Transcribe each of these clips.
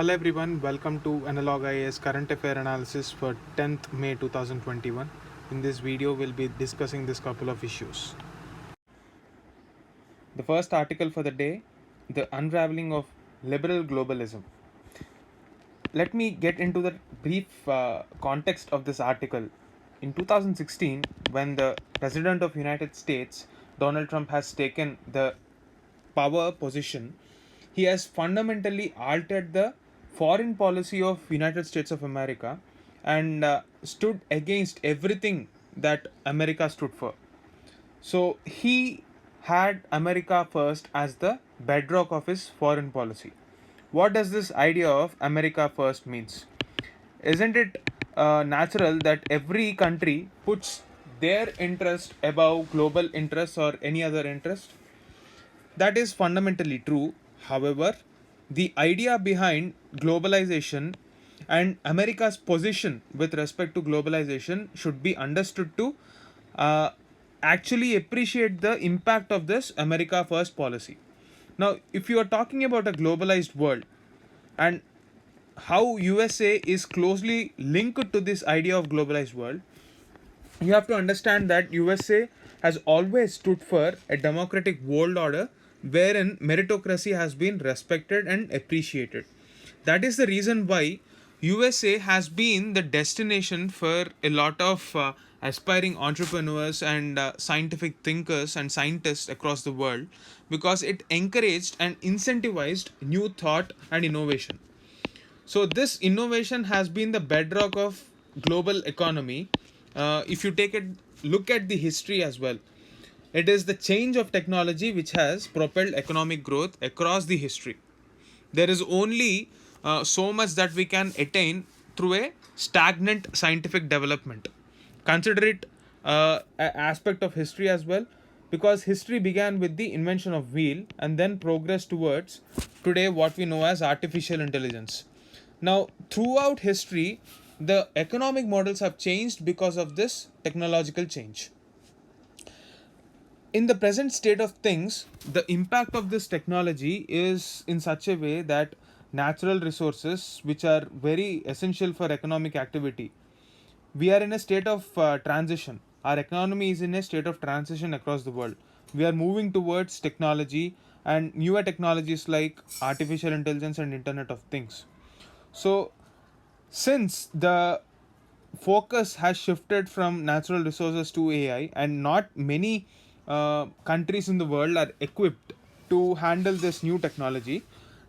Hello everyone, welcome to Analog IAS Current Affair Analysis for 10th May 2021. In this video, we'll be discussing this couple of issues. The first article for the day, the unraveling of liberal globalism. Let me get into the brief context of this article. In 2016, when the President of United States, Donald Trump, has taken the power position, he has fundamentally altered the foreign policy of United States of America and stood against everything that America stood for. So he had America first as the bedrock of his foreign policy. What does this idea of America first means? Isn't it natural that every country puts their interest above global interests or any other interest? That is fundamentally true. However, the idea behind globalization and America's position with respect to globalization should be understood to uh, actually appreciate the impact of this America First policy. Now, if you are talking about a globalized world and how USA is closely linked to this idea of globalized world, you have to understand that USA has always stood for a democratic world order wherein meritocracy has been respected and appreciated. That is the reason why USA has been the destination for a lot of aspiring entrepreneurs and scientific thinkers and scientists across the world because it encouraged and incentivized new thought and innovation. So this innovation has been the bedrock of global economy. If you take a look at the history as well, it is the change of technology which has propelled economic growth across the history. There is only so much that we can attain through a stagnant scientific development. Consider it an aspect of history as well, because history began with the invention of wheel and then progressed towards today what we know as artificial intelligence. Now, throughout history, the economic models have changed because of this technological change. In the present state of things, the impact of this technology is in such a way that natural resources, which are very essential for economic activity, we are in a state of transition. Our economy is in a state of transition across the world. We are moving towards technology and newer technologies like artificial intelligence and Internet of Things. So, since the focus has shifted from natural resources to AI, and not many countries in the world are equipped to handle this new technology,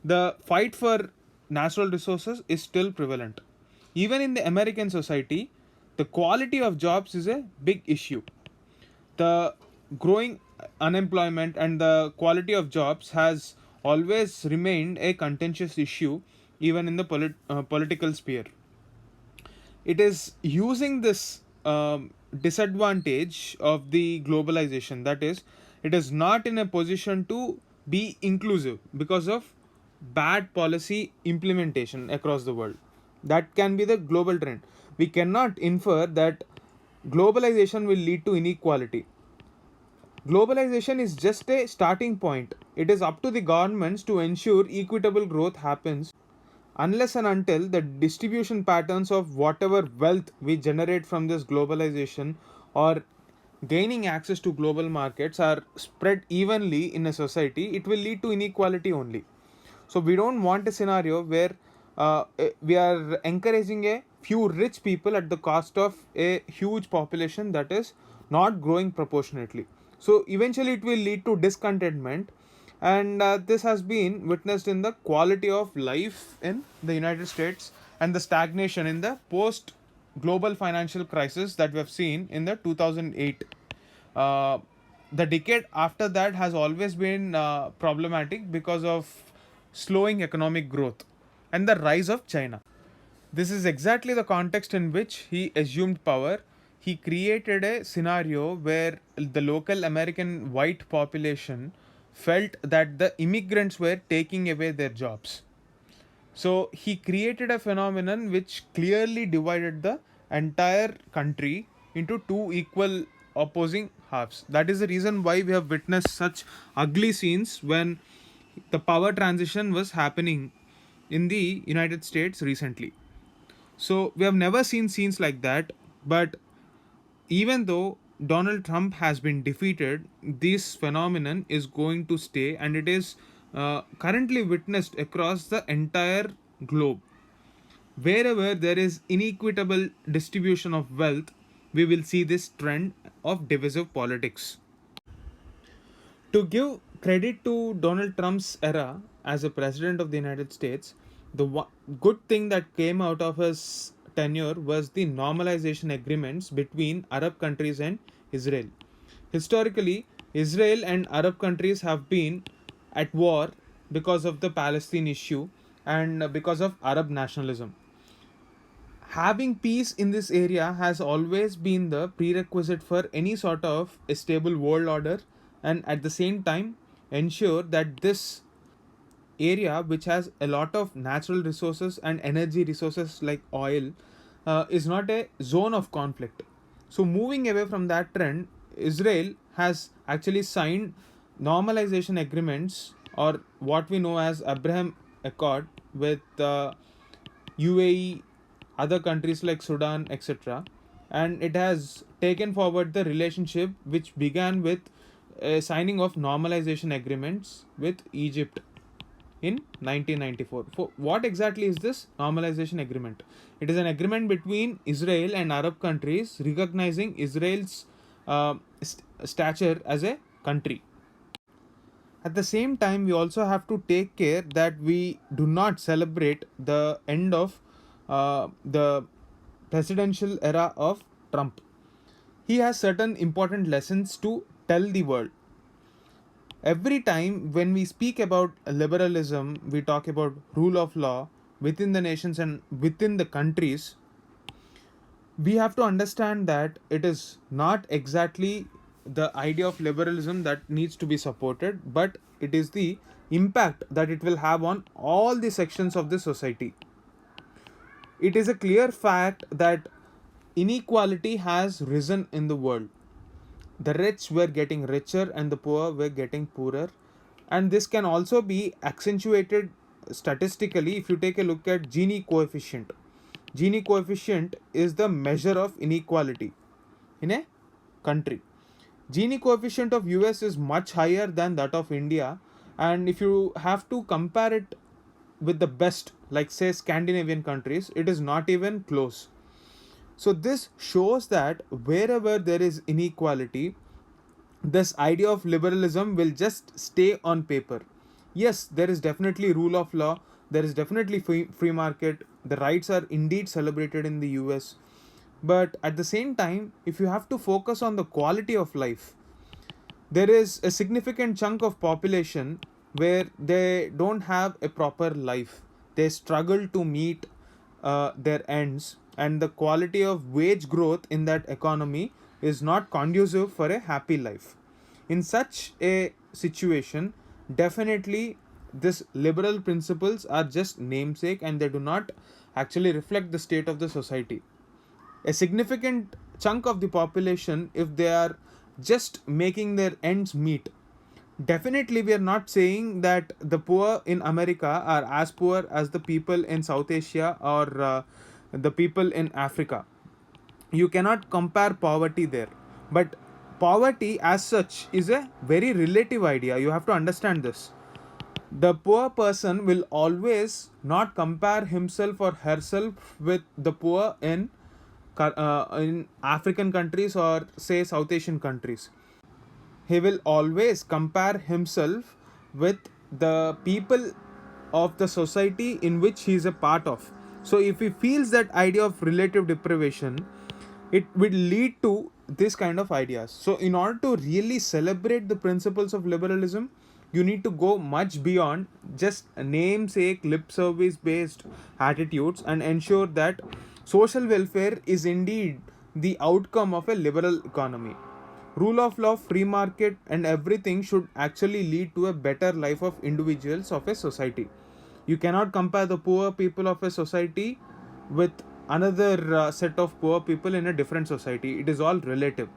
the fight for natural resources is still prevalent. Even in the American society, the quality of jobs is a big issue. The growing unemployment and the quality of jobs has always remained a contentious issue even in the political sphere. It is using this disadvantage of the globalization, that is, it is not in a position to be inclusive because of bad policy implementation across the world. That can be the global trend. We cannot infer that globalization will lead to inequality. Globalization is just a starting point. It is up to the governments to ensure equitable growth happens unless and until the distribution patterns of whatever wealth we generate from this globalization or gaining access to global markets are spread evenly in a society, it will lead to inequality only. So we don't want a scenario where we are encouraging a few rich people at the cost of a huge population that is not growing proportionately. So eventually it will lead to discontentment, and this has been witnessed in the quality of life in the United States and the stagnation in the post global financial crisis that we have seen in the 2008. uh, the decade after that has always been problematic because of slowing economic growth and the rise of China. This is exactly the context in which he assumed power. He created a scenario where the local American white population felt that the immigrants were taking away their jobs. So he created a phenomenon which clearly divided the entire country into two equal opposing halves. That is the reason why we have witnessed such ugly scenes when the power transition was happening in the United States recently. So we have never seen scenes like that, but even though Donald Trump has been defeated, this phenomenon is going to stay, and it is currently witnessed across the entire globe. Wherever there is inequitable distribution of wealth, we will see this trend of divisive politics. To give credit to Donald Trump's era as a president of the United States, the good thing that came out of his tenure was the normalization agreements between Arab countries and Israel. Historically, Israel and Arab countries have been at war because of the Palestine issue and because of Arab nationalism. Having peace in this area has always been the prerequisite for any sort of a stable world order, and at the same time ensure that this area, which has a lot of natural resources and energy resources like oil, is not a zone of conflict. So moving away from that trend, Israel has actually signed normalization agreements, or what we know as Abraham Accord, with UAE, other countries like Sudan, etc. And it has taken forward the relationship which began with a signing of normalization agreements with Egypt in 1994. For what exactly is this normalization agreement? It is an agreement between Israel and Arab countries recognizing Israel's stature as a country. At the same time, we also have to take care that we do not celebrate the end of the presidential era of Trump. He has certain important lessons to tell the world. Every time when we speak about liberalism, we talk about rule of law within the nations and within the countries. We have to understand that it is not exactly the idea of liberalism that needs to be supported, but it is the impact that it will have on all the sections of the society. It is a clear fact that inequality has risen in the world. The rich were getting richer and the poor were getting poorer. And this can also be accentuated statistically if you take a look at Gini coefficient. Gini coefficient is the measure of inequality in a country. Gini coefficient of US is much higher than that of India, and if you have to compare it with the best, like say Scandinavian countries, it is not even close. So this shows that wherever there is inequality, this idea of liberalism will just stay on paper. Yes, there is definitely rule of law, there is definitely free market, the rights are indeed celebrated in the US. But at the same time, if you have to focus on the quality of life, there is a significant chunk of population where they don't have a proper life. They struggle to meet their ends, and the quality of wage growth in that economy is not conducive for a happy life. In such a situation, definitely this liberal principles are just namesake and they do not actually reflect the state of the society. A significant chunk of the population, if they are just making their ends meet, definitely we are not saying that the poor in America are as poor as the people in South Asia or the people in Africa. You cannot compare poverty there, but poverty as such is a very relative idea. You have to understand this. The poor person will always not compare himself or herself with the poor in African countries or say South Asian countries. He will always compare himself with the people of the society in which he is a part of. So if he feels that idea of relative deprivation, it will lead to this kind of ideas. So in order to really celebrate the principles of liberalism, you need to go much beyond just namesake lip service based attitudes and ensure that social welfare is indeed the outcome of a liberal economy. Rule of law, free market, and everything should actually lead to a better life of individuals of a society. You cannot compare the poor people of a society with another set of poor people in a different society. It is all relative.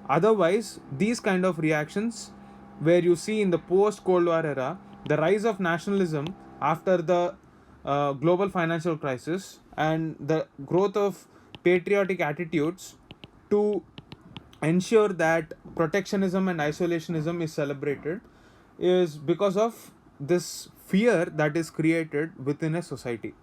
Otherwise, these kind of reactions, where you see in the post Cold War era, the rise of nationalism after the global financial crisis and the growth of patriotic attitudes to ensure that protectionism and isolationism is celebrated is because of this fear that is created within a society.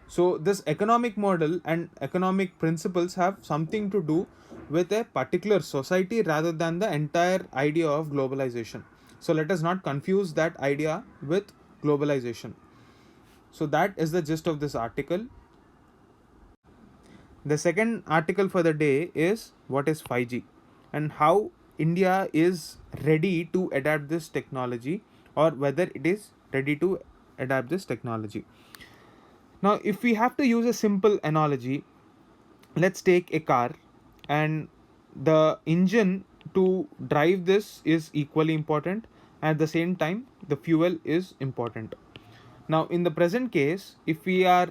So this economic model and economic principles have something to do with a particular society rather than the entire idea of globalization. So let us not confuse that idea with globalization. So that is the gist of this article. The second article for the day is what is 5G and how India is ready to adapt this technology, or whether it is ready to adapt this technology. Now, if we have to use a simple analogy, let's take a car, and the engine to drive this is equally important. At the same time, the fuel is important. Now, in the present case, if we are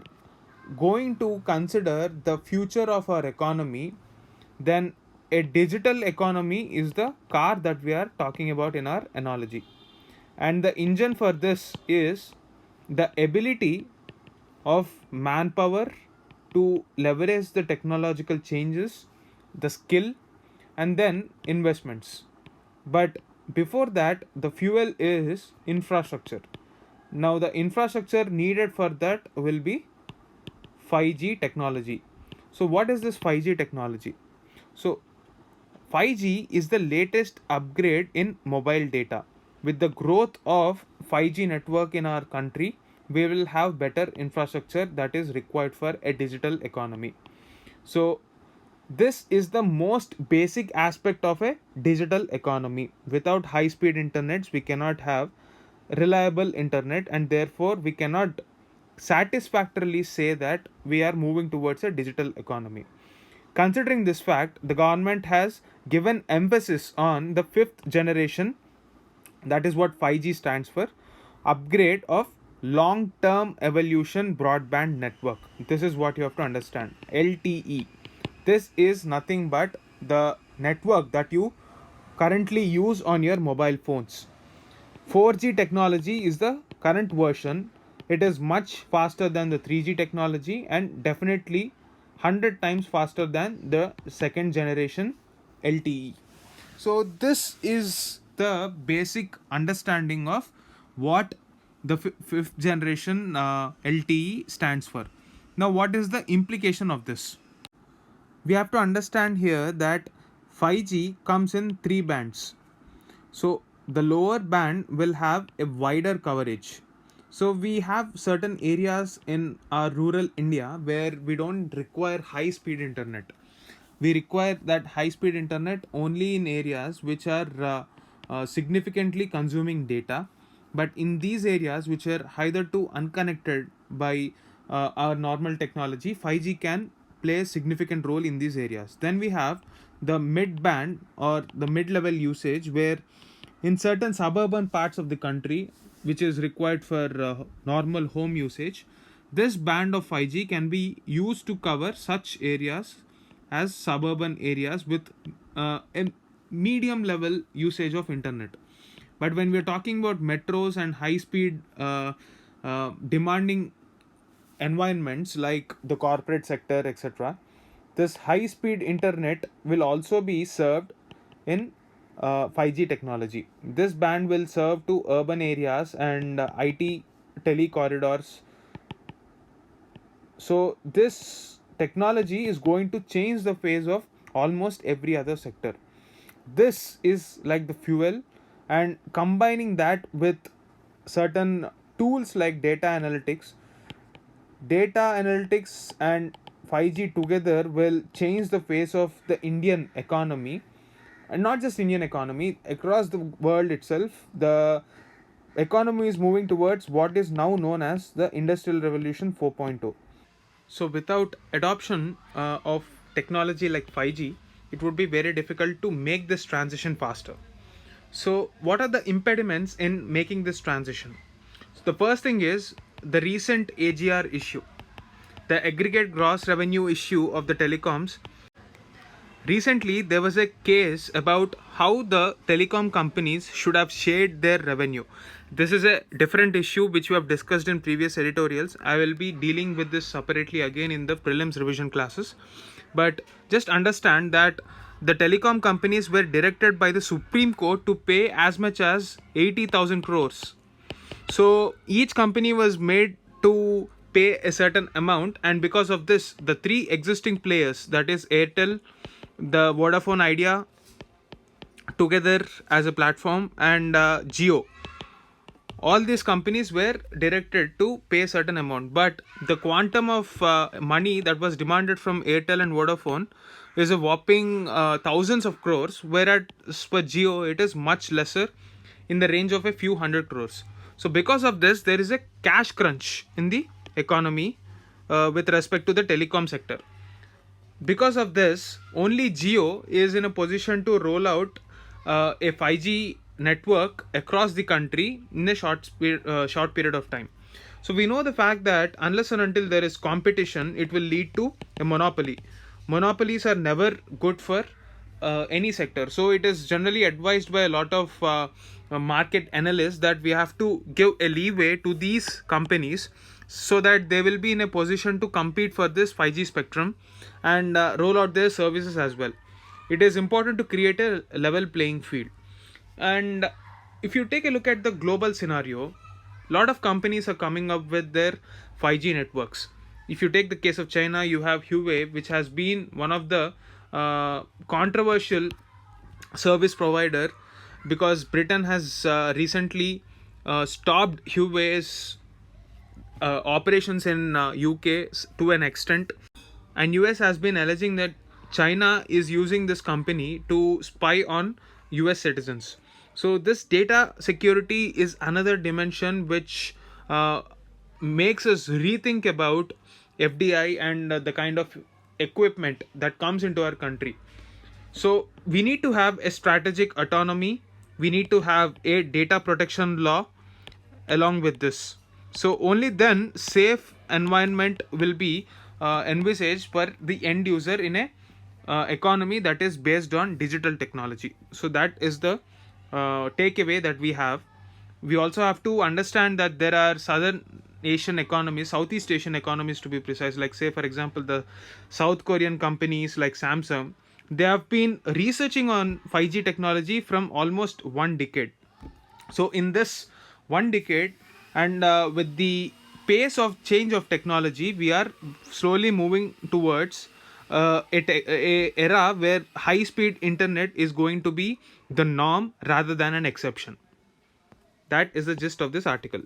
going to consider the future of our economy, then a digital economy is the car that we are talking about in our analogy. And the engine for this is the ability of manpower to leverage the technological changes, the skill, and then investments. But before that, the fuel is infrastructure. Now, the infrastructure needed for that will be 5G technology. So, what is this 5G technology? So, 5G is the latest upgrade in mobile data. With the growth of 5G network in our country, we will have better infrastructure that is required for a digital economy. So, this is the most basic aspect of a digital economy. Without high speed internets, we cannot have reliable internet, and therefore we cannot satisfactorily say that we are moving towards a digital economy. Considering this fact, the government has given emphasis on the fifth generation, that is what 5G stands for, upgrade of long term evolution broadband network. This is what you have to understand, LTE. This is nothing but the network that you currently use on your mobile phones. 4G technology is the current version. It is much faster than the 3G technology and definitely 100 times faster than the second generation LTE. So, this is the basic understanding of what the fifth generation LTE stands for. Now, what is the implication of this? We have to understand here that 5G comes in three bands. So the lower band will have a wider coverage. So we have certain areas in our rural India where we don't require high speed internet. We require that high speed internet only in areas which are significantly consuming data. But in these areas which are either too unconnected by our normal technology, 5G can play a significant role in these areas. Then we have the mid band or the mid level usage, where in certain suburban parts of the country which is required for normal home usage, this band of 5G can be used to cover such areas as suburban areas with a medium level usage of internet. But when we're talking about metros and high speed demanding environments like the corporate sector, etc., this high speed internet will also be served in 5G technology. This band will serve to urban areas and IT tele corridors. So this technology is going to change the face of almost every other sector. This is like the fuel, and combining that with certain tools like data analytics and 5G together will change the face of the Indian economy, and not just Indian economy, across the world itself. The economy is moving towards what is now known as the Industrial Revolution 4.0. So without adoption of technology like 5G, it would be very difficult to make this transition faster. So what are the impediments in making this transition? So the first thing is the recent AGR issue, the aggregate gross revenue issue of the telecoms. Recently, there was a case about how the telecom companies should have shared their revenue. This is a different issue which we have discussed in previous editorials. I will be dealing with this separately again in the prelims revision classes. But just understand that the telecom companies were directed by the Supreme Court to pay as much as 80,000 crores. So each company was made to pay a certain amount, and because of this, the three existing players, that is Airtel, the Vodafone Idea together as a platform, and Geo, all these companies were directed to pay a certain amount, but the quantum of money that was demanded from Airtel and Vodafone is a whopping thousands of crores, whereas for Geo it is much lesser, in the range of a few hundred crores. So because of this, there is a cash crunch in the economy with respect to the telecom sector. Because of this, only Geo is in a position to roll out a 5G network across the country in a short period of time. So we know the fact that unless and until there is competition, it will lead to a monopoly. Monopolies are never good for any sector. So it is generally advised by a lot of market analysts that we have to give a leeway to these companies so that they will be in a position to compete for this 5G spectrum and roll out their services as well. It is important to create a level playing field. And if you take a look at the global scenario, a lot of companies are coming up with their 5G networks. If you take the case of China, you have Huawei, which has been one of the controversial service provider, because Britain has recently stopped Huawei's operations in UK to an extent, and US has been alleging that China is using this company to spy on US citizens. So this data security is another dimension which makes us rethink about FDI and the kind of equipment that comes into our country. So we need to have a strategic autonomy, we need to have a data protection law along with this. So only then safe environment will be envisaged for the end user in a economy that is based on digital technology. So that is the takeaway that we have. We also have to understand that there are southern Asian economies, Southeast Asian economies to be precise, like say for example the South Korean companies like Samsung. They have been researching on 5G technology from almost 1 decade. So in this 1 decade, and with the pace of change of technology, we are slowly moving towards a era where high speed internet is going to be the norm rather than an exception. That is the gist of this article.